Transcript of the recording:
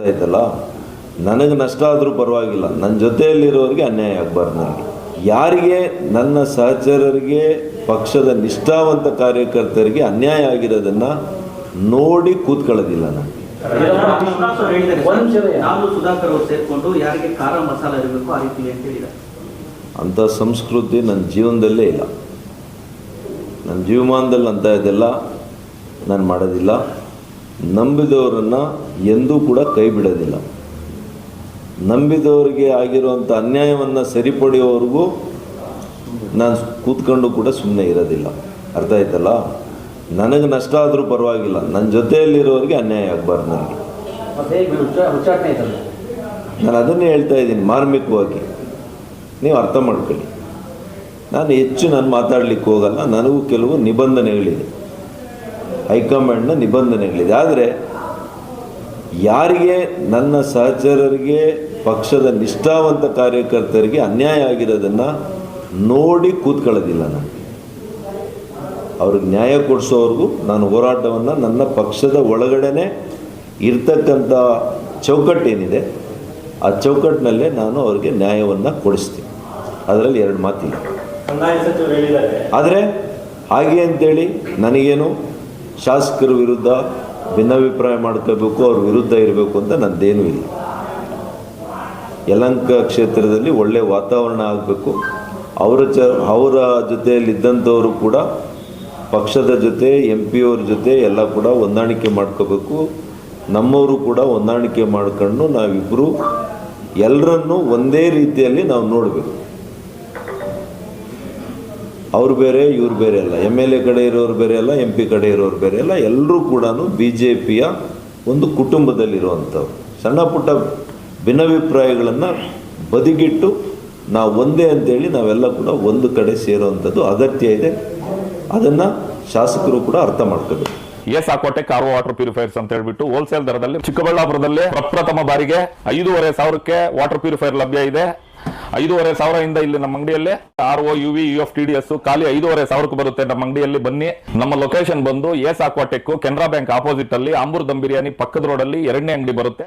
ಆಯ್ತಲ್ಲ, ನನಗೆ ನಷ್ಟ ಆದರೂ ಪರವಾಗಿಲ್ಲ, ನನ್ನ ಜೊತೆಯಲ್ಲಿರೋರಿಗೆ ಅನ್ಯಾಯ ಆಗಬಾರ್ದು. ನನಗೆ ಯಾರಿಗೆ, ನನ್ನ ಸಹಚರರಿಗೆ, ಪಕ್ಷದ ನಿಷ್ಠಾವಂತ ಕಾರ್ಯಕರ್ತರಿಗೆ ಅನ್ಯಾಯ ಆಗಿರೋದನ್ನು ನೋಡಿ ಕೂತ್ಕೊಳ್ಳೋದಿಲ್ಲ ನಾನು. ಸುಧಾಕರ್ ಅವರು ಸೇರಿಕೊಂಡು ಯಾರಿಗೆ ಖಾರ ಮಸಾಲ ಇರಬೇಕು ಆ ರೀತಿ ಅಂತ ಹೇಳಿದ್ದಾರೆ. ಅಂಥ ಸಂಸ್ಕೃತಿ ನನ್ನ ಜೀವನದಲ್ಲೇ ಇಲ್ಲ. ನನ್ನ ಜೀವಮಾನದಲ್ಲಿ ಅಂಥ ಇದೆಲ್ಲ ನಾನು ಮಾಡೋದಿಲ್ಲ. ನಂಬಿದವರನ್ನು ಎಂದೂ ಕೂಡ ಕೈ ಬಿಡೋದಿಲ್ಲ. ನಂಬಿದವರಿಗೆ ಆಗಿರುವಂಥ ಅನ್ಯಾಯವನ್ನು ಸರಿಪಡೆಯೋವರೆಗೂ ನಾನು ಕೂತ್ಕೊಂಡು ಕೂಡ ಸುಮ್ಮನೆ ಇರೋದಿಲ್ಲ. ಅರ್ಥ ಆಯ್ತಲ್ಲ, ನನಗೆ ನಷ್ಟ ಆದರೂ ಪರವಾಗಿಲ್ಲ, ನನ್ನ ಜೊತೆಯಲ್ಲಿರೋರಿಗೆ ಅನ್ಯಾಯ ಆಗಬಾರ್ದು. ನನಗೆ ನಾನು ಅದನ್ನೇ ಹೇಳ್ತಾ ಇದ್ದೀನಿ ಮಾರ್ಮಿಕವಾಗಿ, ನೀವು ಅರ್ಥ ಮಾಡ್ಕೊಳ್ಳಿ. ನಾನು ಹೆಚ್ಚು ಮಾತಾಡಲಿಕ್ಕೆ ಹೋಗಲ್ಲ. ನನಗೂ ಕೆಲವು ನಿಬಂಧನೆಗಳಿದೆ, ಹೈಕಮಾಂಡ್ನ ನಿಬಂಧನೆಗಳಿದೆ. ಆದರೆ ಯಾರಿಗೆ, ನನ್ನ ಸಹಚರರಿಗೆ, ಪಕ್ಷದ ನಿಷ್ಠಾವಂತ ಕಾರ್ಯಕರ್ತರಿಗೆ ಅನ್ಯಾಯ ಆಗಿರೋದನ್ನು ನೋಡಿ ಕೂತ್ಕೊಳ್ಳೋದಿಲ್ಲ ನಾನು. ಅವ್ರಿಗೆ ನ್ಯಾಯ ಕೊಡಿಸೋವರೆಗೂ ನಾನು ಹೋರಾಟವನ್ನು ನನ್ನ ಪಕ್ಷದ ಒಳಗಡೆ ಇರ್ತಕ್ಕಂಥ ಚೌಕಟ್ಟೇನಿದೆ ಆ ಚೌಕಟ್ಟಿನಲ್ಲೇ ನಾನು ಅವ್ರಿಗೆ ನ್ಯಾಯವನ್ನು ಕೊಡಿಸ್ತೀನಿ. ಅದರಲ್ಲಿ ಎರಡು ಮಾತಿಲ್ಲ. ಆದರೆ ಹಾಗೆ ಅಂತೇಳಿ ನನಗೇನು ಶಾಸಕರ ವಿರುದ್ಧ ಭಿನ್ನಾಭಿಪ್ರಾಯ ಮಾಡ್ಕೋಬೇಕು, ಅವ್ರ ವಿರುದ್ಧ ಇರಬೇಕು ಅಂತ ನನ್ನದೇನೂ ಇಲ್ಲ. ಯಲಹಂಕ ಕ್ಷೇತ್ರದಲ್ಲಿ ಒಳ್ಳೆಯ ವಾತಾವರಣ ಆಗಬೇಕು. ಅವರ ಜೊತೆಯಲ್ಲಿದ್ದಂಥವರು ಕೂಡ ಪಕ್ಷದ ಜೊತೆ, MP ಅವ್ರ ಜೊತೆ ಎಲ್ಲ ಕೂಡ ಹೊಂದಾಣಿಕೆ ಮಾಡ್ಕೋಬೇಕು. ನಮ್ಮವರು ಕೂಡ ಹೊಂದಾಣಿಕೆ ಮಾಡ್ಕೊಂಡು ನಾವಿಬ್ಬರು ಎಲ್ಲರನ್ನೂ ಒಂದೇ ರೀತಿಯಲ್ಲಿ ನಾವು ನೋಡಬೇಕು. ಅವ್ರು ಬೇರೆ ಇವ್ರು ಬೇರೆ ಅಲ್ಲ, MLA ಕಡೆ ಇರೋರು ಬೇರೆ ಅಲ್ಲ, MP ಕಡೆ ಇರೋರು ಬೇರೆ ಅಲ್ಲ. ಎಲ್ಲರೂ ಕೂಡ BJPಯ ಒಂದು ಕುಟುಂಬದಲ್ಲಿರುವಂಥವ್ರು. ಸಣ್ಣ ಪುಟ್ಟ ಭಿನ್ನಾಭಿಪ್ರಾಯಗಳನ್ನು ಬದಿಗಿಟ್ಟು ನಾವು ಒಂದೇ ಅಂತೇಳಿ ನಾವೆಲ್ಲ ಕೂಡ ಒಂದು ಕಡೆ ಸೇರುವಂಥದ್ದು ಅಗತ್ಯ ಇದೆ. ಅದನ್ನು ಶಾಸಕರು ಕೂಡ ಅರ್ಥ ಮಾಡ್ಕೋಬೇಕು. ಸಾಕೋಟೆ ಕಾರ್ ವಾಟರ್ ಪ್ಯೂರಿಫೈರ್ಸ್ ಅಂತ ಹೇಳ್ಬಿಟ್ಟು ಹೋಲ್ಸೇಲ್ ದರದಲ್ಲಿ ಚಿಕ್ಕಬಳ್ಳಾಪುರದಲ್ಲಿ ಪ್ರಪ್ರಥಮ ಬಾರಿಗೆ 5,500ಕ್ಕೆ ವಾಟರ್ ಪ್ಯೂರಿಫೈರ್ ಲಭ್ಯ ಇದೆ. 5,500 ಇಲ್ಲಿ ನಮ್ಮ ಅಂಗಡಿಯಲ್ಲಿ RO UV UF TDS ಖಾಲಿ 5,500ಕ್ಕೆ ಬರುತ್ತೆ. ನಮ್ಮ ಅಂಗಡಿಯಲ್ಲಿ ಬನ್ನಿ. ನಮ್ಮ ಲೊಕೇಶನ್ ಬಂದು ಸಾಕೋಟೆಕ್ ಕೆನರಾ ಬ್ಯಾಂಕ್ ಆಪೋಸಿಟ್ ಅಲ್ಲಿ ಆಂಬೂರ್ ದಮ್ ಬಿರಿಯಾನಿ ಪಕ್ಕದ ರೋಡ್ ಅಲ್ಲಿ 2ನೇ ಅಂಗಡಿ ಬರುತ್ತೆ.